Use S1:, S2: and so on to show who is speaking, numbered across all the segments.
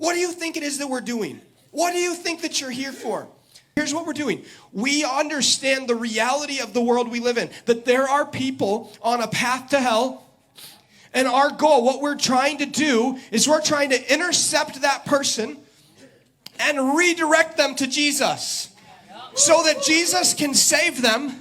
S1: What do you think it is that we're doing? What do you think that you're here for? Here's what we're doing. We understand the reality of the world we live in, that there are people on a path to hell. And our goal, what we're trying to do, is we're trying to intercept that person and redirect them to Jesus so that Jesus can save them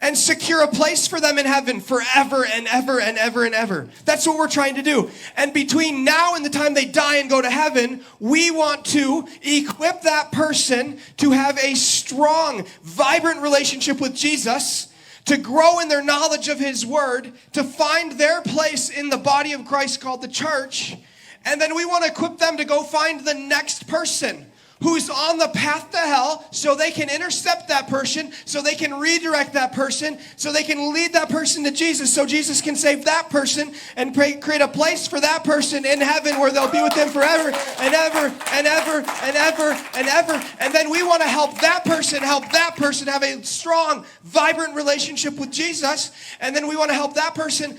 S1: and secure a place for them in heaven forever and ever and ever and ever. That's what we're trying to do. And between now and the time they die and go to heaven, we want to equip that person to have a strong, vibrant relationship with Jesus, to grow in their knowledge of his word, to find their place in the body of Christ called the church. And then we want to equip them to go find the next person who's on the path to hell, so they can intercept that person, so they can redirect that person, so they can lead that person to Jesus, so Jesus can save that person and create a place for that person in heaven where they'll be with him forever and ever and ever and ever and ever. And then we want to help that person have a strong, vibrant relationship with Jesus. And then we want to help that person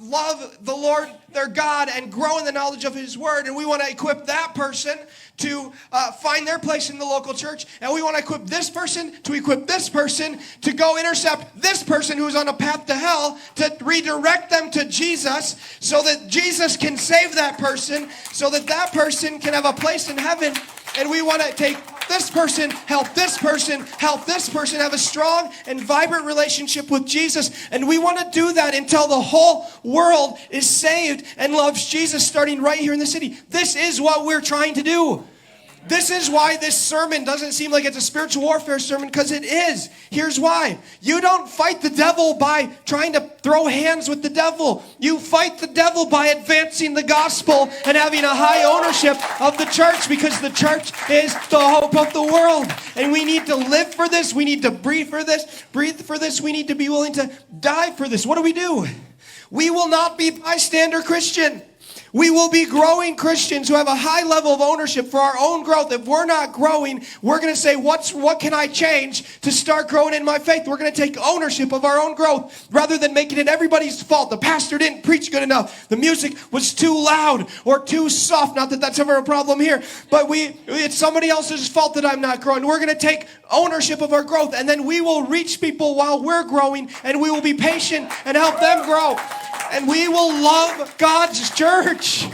S1: love the Lord, their God, and grow in the knowledge of his word. And we want to equip that person to find their place in the local church. And we want to equip this person to go intercept this person who's on a path to hell, to redirect them to Jesus so that Jesus can save that person, so that that person can have a place in heaven. And we want to take this person, help this person have a strong and vibrant relationship with Jesus. And we want to do that until the whole world is saved and loves Jesus, starting right here in the city. This is what we're trying to do. This is why this sermon doesn't seem like it's a spiritual warfare sermon, because it is. Here's why. You don't fight the devil by trying to throw hands with the devil. You fight the devil by advancing the gospel and having a high ownership of the church, because the church is the hope of the world. And we need to live for this. We need to breathe for this. We need to be willing to die for this. What do? We will not be bystander Christian. We will be growing Christians who have a high level of ownership for our own growth. If we're not growing, we're going to say, what can I change to start growing in my faith? We're going to take ownership of our own growth rather than making it everybody's fault. The pastor didn't preach good enough. The music was too loud or too soft. Not that that's ever a problem here, but it's somebody else's fault that I'm not growing. We're going to take ownership of our growth, and then we will reach people while we're growing, and we will be patient and help them grow. And we will love God's church.